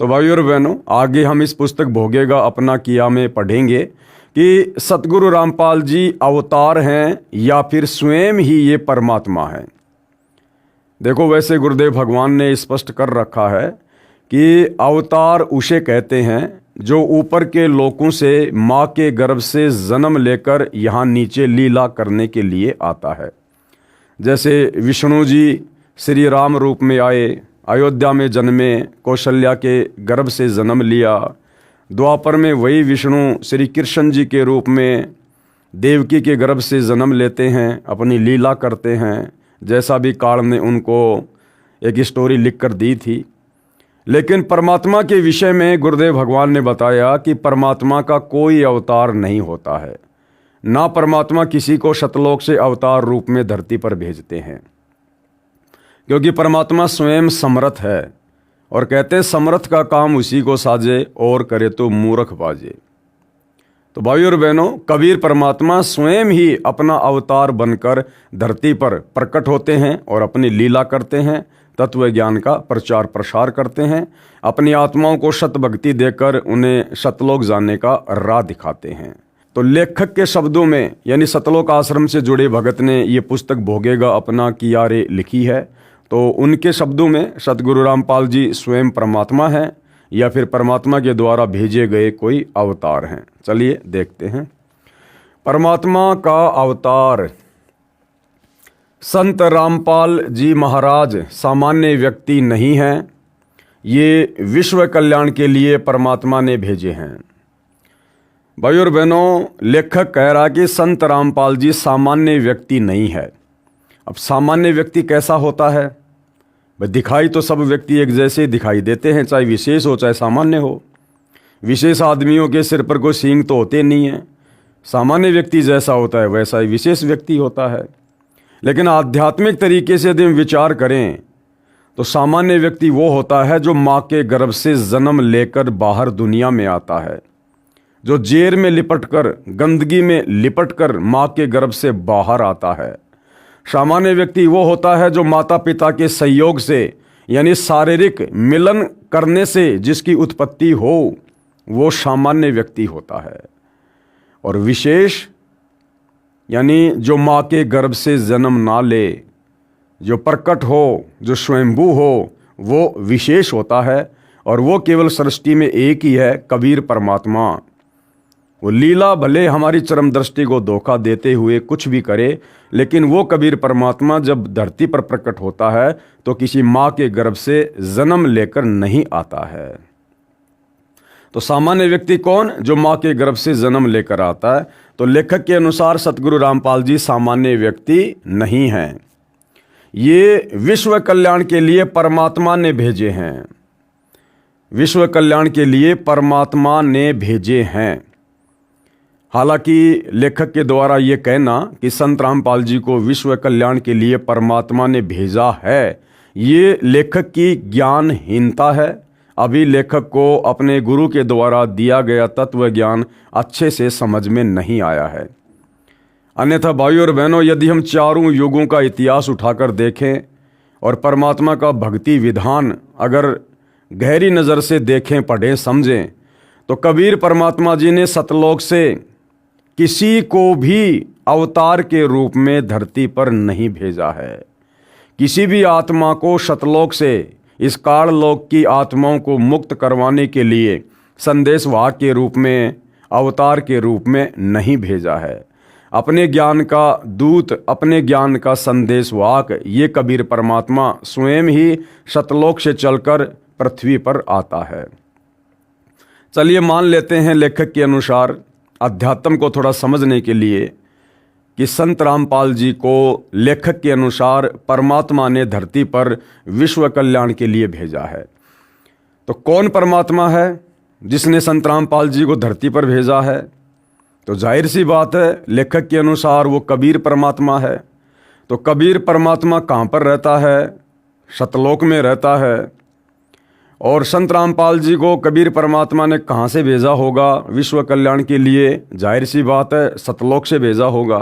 तो भाइयों और बहनों, आगे हम इस पुस्तक भोगेगा अपना किया में पढ़ेंगे कि सतगुरु रामपाल जी अवतार हैं या फिर स्वयं ही ये परमात्मा है। देखो, वैसे गुरुदेव भगवान ने स्पष्ट कर रखा है कि अवतार उसे कहते हैं जो ऊपर के लोकों से माँ के गर्भ से जन्म लेकर यहाँ नीचे लीला करने के लिए आता है। जैसे विष्णु जी श्री राम रूप में आए, अयोध्या में जन्मे, कौशल्या के गर्भ से जन्म लिया। द्वापर में वही विष्णु श्री कृष्ण जी के रूप में देवकी के गर्भ से जन्म लेते हैं, अपनी लीला करते हैं, जैसा भी काल ने उनको एक स्टोरी लिख कर दी थी। लेकिन परमात्मा के विषय में गुरुदेव भगवान ने बताया कि परमात्मा का कोई अवतार नहीं होता है, ना परमात्मा किसी को सतलोक से अवतार रूप में धरती पर भेजते हैं, क्योंकि परमात्मा स्वयं समर्थ है। और कहते हैं समर्थ का काम उसी को साजे और करे तो मूर्ख बाजे। तो भाइयों और बहनों, कबीर परमात्मा स्वयं ही अपना अवतार बनकर धरती पर प्रकट होते हैं और अपनी लीला करते हैं, तत्व ज्ञान का प्रचार प्रसार करते हैं, अपनी आत्माओं को सत भक्ति देकर उन्हें सतलोक जाने का राह दिखाते हैं। तो लेखक के शब्दों में यानी सतलोक आश्रम से जुड़े भगत ने ये पुस्तक भोगेगा अपना किया रे लिखी है। तो उनके शब्दों में सतगुरु रामपाल जी स्वयं परमात्मा हैं या फिर परमात्मा के द्वारा भेजे गए कोई अवतार हैं। चलिए देखते हैं। परमात्मा का अवतार। संत रामपाल जी महाराज सामान्य व्यक्ति नहीं हैं, ये विश्व कल्याण के लिए परमात्मा ने भेजे हैं। भाइयों और बहनों, लेखक कह रहा कि संत रामपाल जी सामान्य व्यक्ति नहीं है। अब सामान्य व्यक्ति कैसा होता है? भाई, दिखाई तो सब व्यक्ति एक जैसे दिखाई देते हैं, चाहे विशेष हो चाहे सामान्य हो। विशेष आदमियों के सिर पर कोई सींग तो होते नहीं है। सामान्य व्यक्ति जैसा होता है वैसा ही विशेष व्यक्ति होता है। लेकिन आध्यात्मिक तरीके से यदि हम विचार करें तो सामान्य व्यक्ति वो होता है जो माँ के गर्भ से जन्म लेकर बाहर दुनिया में आता है, जो जेर में लिपटकर, गंदगी में लिपटकर माँ के गर्भ से बाहर आता है। सामान्य व्यक्ति वो होता है जो माता पिता के सहयोग से यानी शारीरिक मिलन करने से जिसकी उत्पत्ति हो, वो सामान्य व्यक्ति होता है। और विशेष यानी जो माँ के गर्भ से जन्म ना ले, जो प्रकट हो, जो स्वयंभू हो, वो विशेष होता है। और वो केवल सृष्टि में एक ही है, कबीर परमात्मा। वो लीला भले हमारी चरम दृष्टि को धोखा देते हुए कुछ भी करे, लेकिन वो कबीर परमात्मा जब धरती पर प्रकट होता है तो किसी माँ के गर्भ से जन्म लेकर नहीं आता है। तो सामान्य व्यक्ति कौन? जो माँ के गर्भ से जन्म लेकर आता है। तो लेखक के अनुसार सतगुरु रामपाल जी सामान्य व्यक्ति नहीं हैं, ये विश्व कल्याण के लिए परमात्मा ने भेजे हैं। विश्व कल्याण के लिए परमात्मा ने भेजे हैं। हालांकि लेखक के द्वारा ये कहना कि संत रामपाल जी को विश्व कल्याण के लिए परमात्मा ने भेजा है, ये लेखक की ज्ञानहीनता है। अभी लेखक को अपने गुरु के द्वारा दिया गया तत्व ज्ञान अच्छे से समझ में नहीं आया है। अन्यथा भाइयों और बहनों, यदि हम चारों युगों का इतिहास उठाकर देखें और परमात्मा का भक्ति विधान अगर गहरी नज़र से देखें, पढ़ें, समझें, तो कबीर परमात्मा जी ने सतलोक से किसी को भी अवतार के रूप में धरती पर नहीं भेजा है। किसी भी आत्मा को सतलोक से इस काल लोक की आत्माओं को मुक्त करवाने के लिए संदेशवाहक के रूप में, अवतार के रूप में नहीं भेजा है। अपने ज्ञान का दूत, अपने ज्ञान का संदेशवाहक ये कबीर परमात्मा स्वयं ही सतलोक से चलकर पृथ्वी पर आता है। चलिए मान लेते हैं लेखक के अनुसार, अध्यात्म को थोड़ा समझने के लिए, कि संत रामपाल जी को लेखक के अनुसार परमात्मा ने धरती पर विश्व कल्याण के लिए भेजा है। तो कौन परमात्मा है जिसने संत रामपाल जी को धरती पर भेजा है? तो जाहिर सी बात है, लेखक के अनुसार वो कबीर परमात्मा है। तो कबीर परमात्मा कहाँ पर रहता है? सतलोक में रहता है। और संत रामपाल जी को कबीर परमात्मा ने कहाँ से भेजा होगा विश्व कल्याण के लिए? जाहिर सी बात है, सतलोक से भेजा होगा।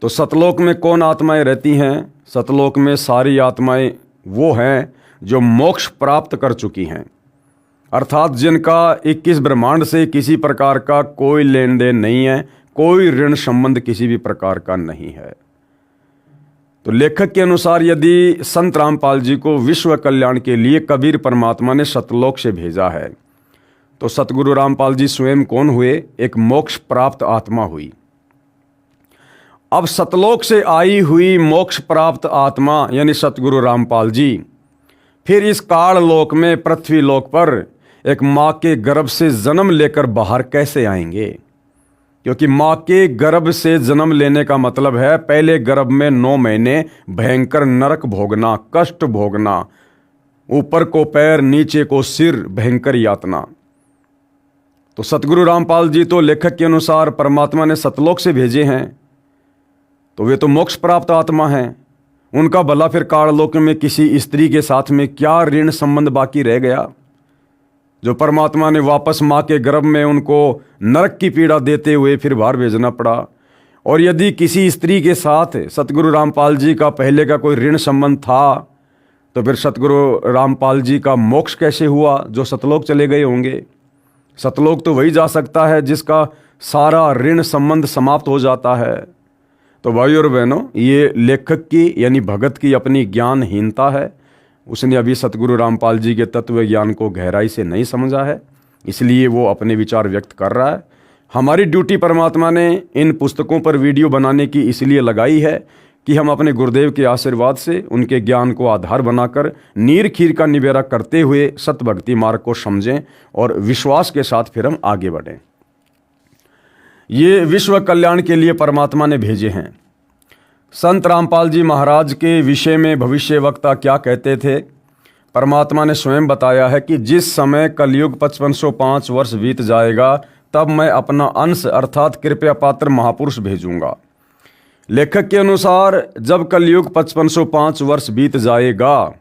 तो सतलोक में कौन आत्माएं रहती हैं? सतलोक में सारी आत्माएं वो हैं जो मोक्ष प्राप्त कर चुकी हैं। अर्थात जिनका 21 ब्रह्मांड से किसी प्रकार का कोई लेन देन नहीं है, कोई ऋण संबंध किसी भी प्रकार का नहीं है। तो लेखक के अनुसार यदि संत रामपाल जी को विश्व कल्याण के लिए कबीर परमात्मा ने सतलोक से भेजा है, तो सतगुरु रामपाल जी स्वयं कौन हुए? एक मोक्ष प्राप्त आत्मा हुई। अब सतलोक से आई हुई मोक्ष प्राप्त आत्मा यानी सतगुरु रामपाल जी फिर इस काल लोक में, पृथ्वी लोक पर एक माँ के गर्भ से जन्म लेकर बाहर कैसे आएंगे? क्योंकि माँ के गर्भ से जन्म लेने का मतलब है पहले गर्भ में 9 महीने भयंकर नरक भोगना, कष्ट भोगना, ऊपर को पैर नीचे को सिर, भयंकर यातना। तो सतगुरु रामपाल जी तो लेखक के अनुसार परमात्मा ने सतलोक से भेजे हैं, तो वे तो मोक्ष प्राप्त आत्मा हैं। उनका भला फिर काललोक में किसी स्त्री के साथ में क्या ऋण संबंध बाकी रह गया, जो परमात्मा ने वापस माँ के गर्भ में उनको नरक की पीड़ा देते हुए फिर बाहर भेजना पड़ा। और यदि किसी स्त्री के साथ सतगुरु रामपाल जी का पहले का कोई ऋण संबंध था, तो फिर सतगुरु रामपाल जी का मोक्ष कैसे हुआ, जो सतलोक चले गए होंगे? सतलोक तो वही जा सकता है जिसका सारा ऋण संबंध समाप्त हो जाता है। तो भाइयों और बहनों, ये लेखक की यानी भगत की अपनी ज्ञानहीनता है। उसने अभी सतगुरु रामपाल जी के तत्व ज्ञान को गहराई से नहीं समझा है, इसलिए वो अपने विचार व्यक्त कर रहा है। हमारी ड्यूटी परमात्मा ने इन पुस्तकों पर वीडियो बनाने की इसलिए लगाई है कि हम अपने गुरुदेव के आशीर्वाद से उनके ज्ञान को आधार बनाकर नीर खीर का निबेरा करते हुए सत भक्ति मार्ग को समझें और विश्वास के साथ फिर हम आगे बढ़ें। ये विश्व कल्याण के लिए परमात्मा ने भेजे हैं। संत रामपाल जी महाराज के विषय में भविष्यवक्ता क्या कहते थे? परमात्मा ने स्वयं बताया है कि जिस समय कलयुग 5505 वर्ष बीत जाएगा, तब मैं अपना अंश अर्थात कृपया पात्र महापुरुष भेजूंगा। लेखक के अनुसार जब कलयुग 5505 वर्ष बीत जाएगा,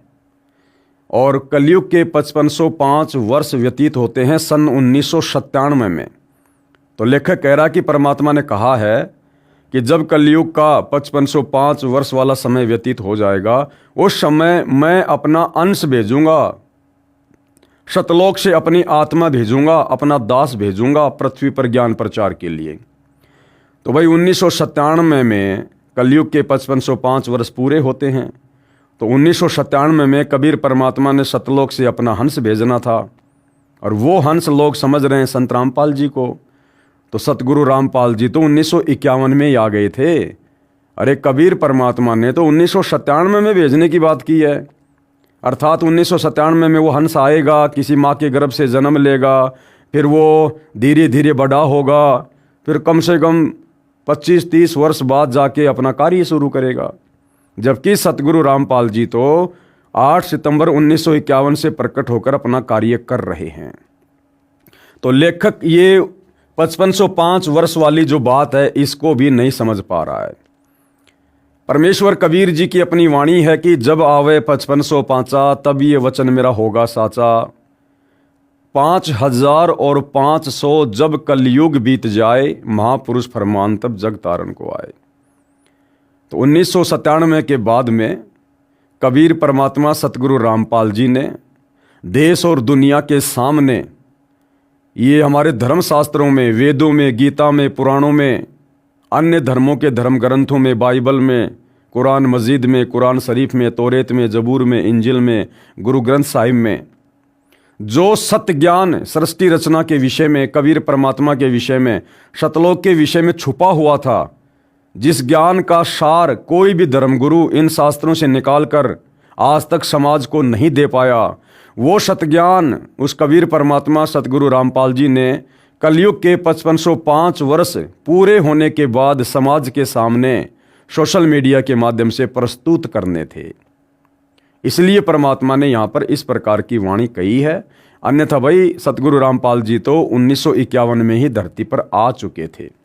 और कलयुग के 5505 वर्ष व्यतीत होते हैं सन 1997 में, तो लेखक कह रहा कि परमात्मा ने कहा है कि जब कलयुग का 5505 वर्ष वाला समय व्यतीत हो जाएगा, उस समय मैं अपना अंश भेजूंगा, सतलोक से अपनी आत्मा भेजूंगा, अपना दास भेजूंगा पृथ्वी पर ज्ञान प्रचार के लिए। तो भाई 1997 में कलयुग के 5505 वर्ष पूरे होते हैं, तो 1997 में कबीर परमात्मा ने सतलोक से अपना हंस भेजना था, और वो हंस लोग समझ रहे हैं संत रामपाल जी को। तो सतगुरु रामपाल जी तो 1951 में ही आ गए थे। अरे कबीर परमात्मा ने तो 1997 में भेजने की बात की है, अर्थात 1997 में वो हंस आएगा, किसी माँ के गर्भ से जन्म लेगा, फिर वो धीरे धीरे बड़ा होगा, फिर कम से कम 25-30 वर्ष बाद जाके अपना कार्य शुरू करेगा। जबकि सतगुरु रामपाल जी तो 8 सितंबर 1951 से प्रकट होकर अपना कार्य कर रहे हैं। तो लेखक ये 5505 वर्ष वाली जो बात है इसको भी नहीं समझ पा रहा है। परमेश्वर कबीर जी की अपनी वाणी है कि जब आवे 5505 तब ये वचन मेरा होगा साचा, 5500 जब कलयुग बीत जाए, महापुरुष फरमान तब जग तारन को आए। तो 1997 के बाद में कबीर परमात्मा सतगुरु रामपाल जी ने देश और दुनिया के सामने ये हमारे धर्मशास्त्रों में, वेदों में, गीता में, पुराणों में, अन्य धर्मों के धर्म ग्रंथों में, बाइबल में, कुरान मजीद में, कुरान शरीफ में, तौरेत में, जबूर में, इंजिल में, गुरु ग्रंथ साहिब में जो सत्य ज्ञान सृष्टि रचना के विषय में, कबीर परमात्मा के विषय में, सतलोक के विषय में छुपा हुआ था, जिस ज्ञान का सार कोई भी धर्मगुरु इन शास्त्रों से निकाल कर आज तक समाज को नहीं दे पाया, वो सतज्ञान उस कबीर परमात्मा सतगुरु रामपाल जी ने कलयुग के 5505 वर्ष पूरे होने के बाद समाज के सामने सोशल मीडिया के माध्यम से प्रस्तुत करने थे। इसलिए परमात्मा ने यहाँ पर इस प्रकार की वाणी कही है। अन्यथा भाई सतगुरु रामपाल जी तो 1951 में ही धरती पर आ चुके थे।